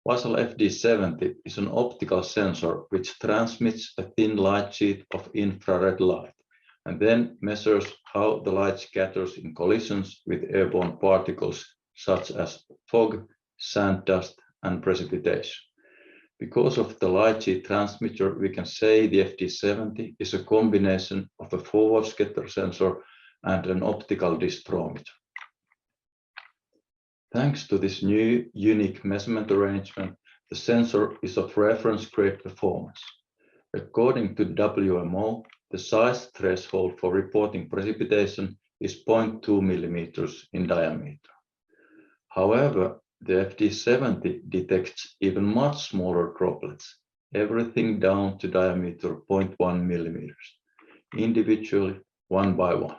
Vaisala FD70 is an optical sensor which transmits a thin light sheet of infrared light and then measures how the light scatters in collisions with airborne particles such as fog, sand dust, and precipitation. Because of the light sheet transmitter, we can say the FD70 is a combination of a forward scatter sensor and an optical disdrometer. Thanks to this new unique measurement arrangement, the sensor is of reference-grade performance. According to WMO, the size threshold for reporting precipitation is 0.2 millimeters in diameter. However, the FD70 detects even much smaller droplets, everything down to diameter 0.1 millimeters, individually one by one.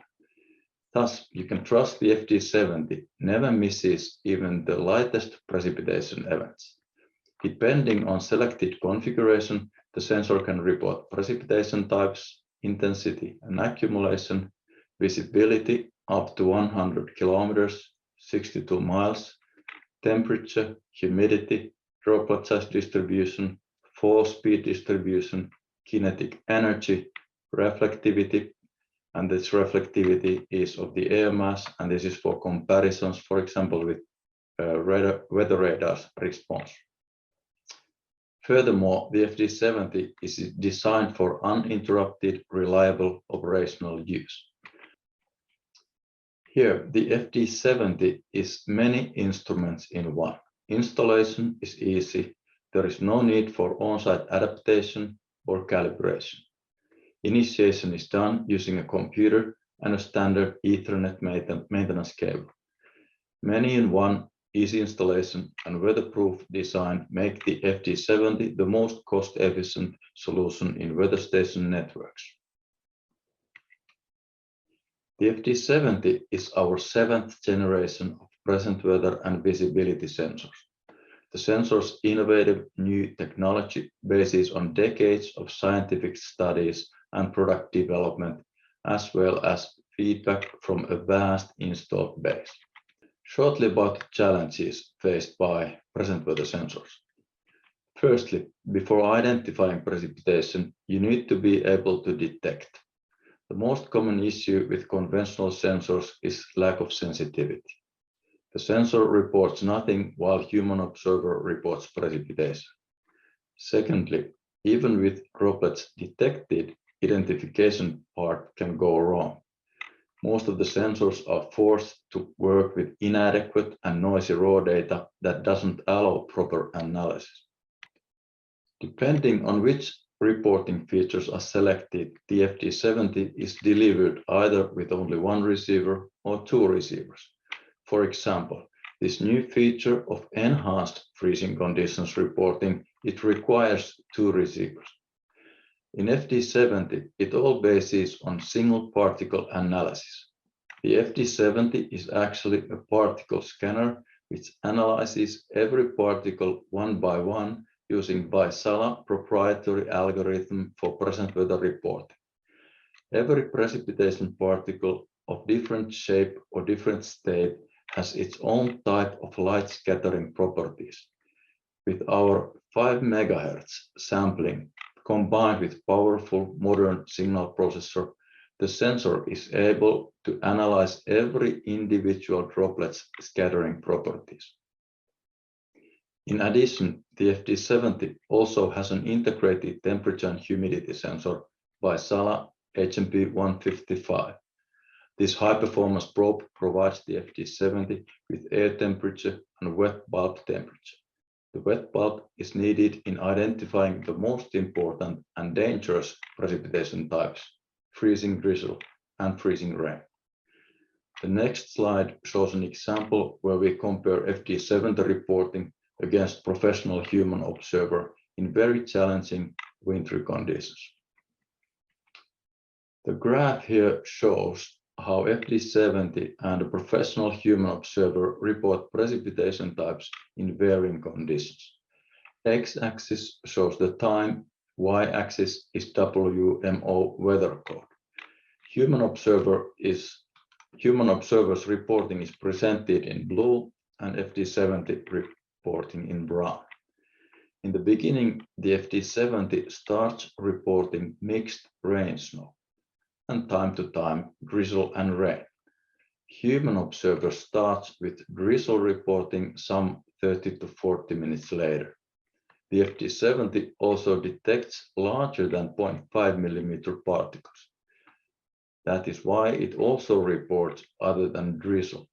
Thus, you can trust the FD70 never misses even the lightest precipitation events. Depending on selected configuration, the sensor can report precipitation types, intensity and accumulation, visibility up to 100 kilometers, 62 miles, temperature, humidity, droplet size distribution, force speed distribution, kinetic energy, reflectivity, and this reflectivity is of the air mass, and this is for comparisons, for example, with weather radar's response. Furthermore, the FD70 is designed for uninterrupted, reliable operational use. Here, the FD70 is many instruments in one. Installation is easy. There is no need for on-site adaptation or calibration. Initiation is done using a computer and a standard Ethernet maintenance cable. Many in one, easy installation and weatherproof design make the FD70 the most cost-efficient solution in weather station networks. The FD70 is our 7th generation of present weather and visibility sensors. The sensor's innovative new technology bases on decades of scientific studies and product development, as well as feedback from a vast installed base. Shortly about challenges faced by present weather sensors. Firstly, before identifying precipitation, you need to be able to detect. The most common issue with conventional sensors is lack of sensitivity. The sensor reports nothing while human observer reports precipitation. Secondly, even with droplets detected, identification part can go wrong. Most of the sensors are forced to work with inadequate and noisy raw data that doesn't allow proper analysis. Depending on which reporting features are selected, the FD70 is delivered either with only one receiver or two receivers. For example, this new feature of enhanced freezing conditions reporting, it requires two receivers. In FD70, it all bases on single particle analysis. The FD70 is actually a particle scanner which analyzes every particle one by one using Vaisala proprietary algorithm for present weather reporting. Every precipitation particle of different shape or different state has its own type of light scattering properties. With our 5 MHz sampling combined with powerful modern signal processor, the sensor is able to analyze every individual droplet's scattering properties. In addition, the FD70 also has an integrated temperature and humidity sensor, Vaisala HMP 155. This high-performance probe provides the FD70 with air temperature and wet bulb temperature. The wet bulb is needed in identifying the most important and dangerous precipitation types, freezing drizzle and freezing rain. The next slide shows an example where we compare FD70 reporting against professional human observer in very challenging wintry conditions. The graph here shows how FD70 and a professional human observer report precipitation types in varying conditions. X-axis shows the time, Y-axis is WMO weather code. Human observer's reporting is presented in blue and FD70 reporting in brown. In the beginning, the FD70 starts reporting mixed rain snow and time to time drizzle and rain. Human observer starts with drizzle reporting some 30 to 40 minutes later. The FD70 also detects larger than 0.5 millimeter particles. That is why it also reports other than drizzle.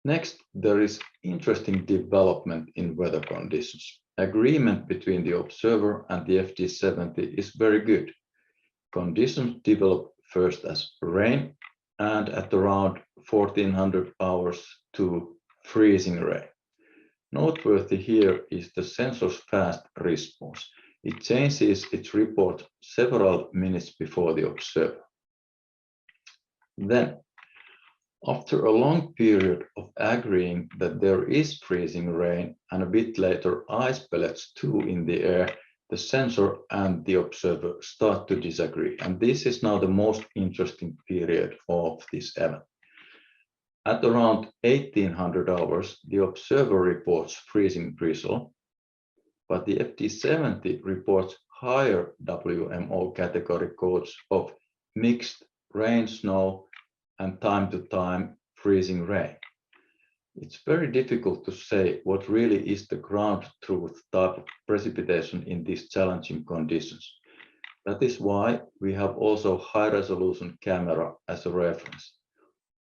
Next, there is interesting development in weather conditions. Agreement between the observer and the FD70 is very good. Conditions develop first as rain and at around 1400 hours to freezing rain. Noteworthy here is the sensor's fast response. It changes its report several minutes before the observer. Then, after a long period of agreeing that there is freezing rain and a bit later ice pellets too in the air, the sensor and the observer start to disagree. And this is now the most interesting period of this event. At around 1800 hours, the observer reports freezing drizzle, but the FD70 reports higher WMO category codes of mixed rain, snow, and time to time freezing rain. It's very difficult to say what really is the ground truth type of precipitation in these challenging conditions. That is why we have also high resolution camera as a reference.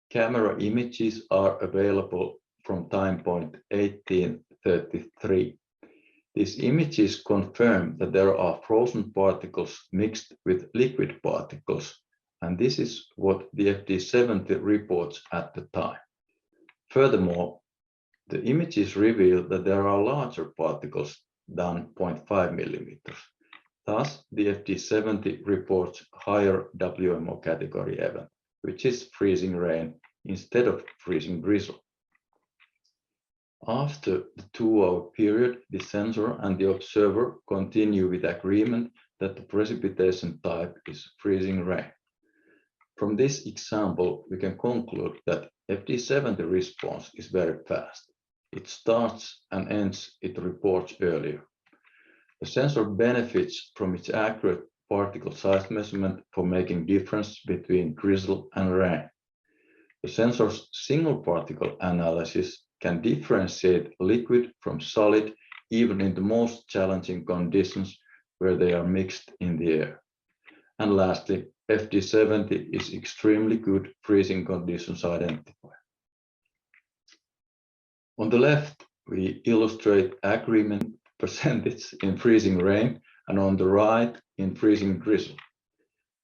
Camera images are available from time point 1833. These images confirm that there are frozen particles mixed with liquid particles, and this is what the FD70 reports at the time. Furthermore, the images reveal that there are larger particles than 0.5 millimeters. Thus, the FD70 reports higher WMO category event, which is freezing rain instead of freezing drizzle. After the 2-hour period, the sensor and the observer continue with agreement that the precipitation type is freezing rain. From this example, we can conclude that FD70 response is very fast. It starts and ends its reports earlier. The sensor benefits from its accurate particle size measurement for making difference between drizzle and rain. The sensor's single particle analysis can differentiate liquid from solid even in the most challenging conditions where they are mixed in the air. And lastly, FD70 is extremely good freezing conditions identifier. On the left, we illustrate agreement percentage in freezing rain, and on the right in freezing drizzle.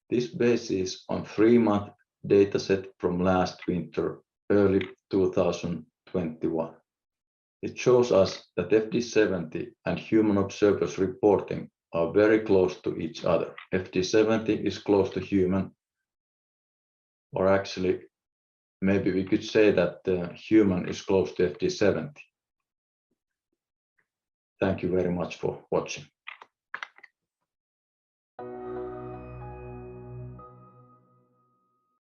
This bases on 3-month dataset from last winter, early 2021. It shows us that FD70 and human observers reporting are very close to each other. FD70 is close to human, or actually, maybe we could say that the human is close to FD70. Thank you very much for watching.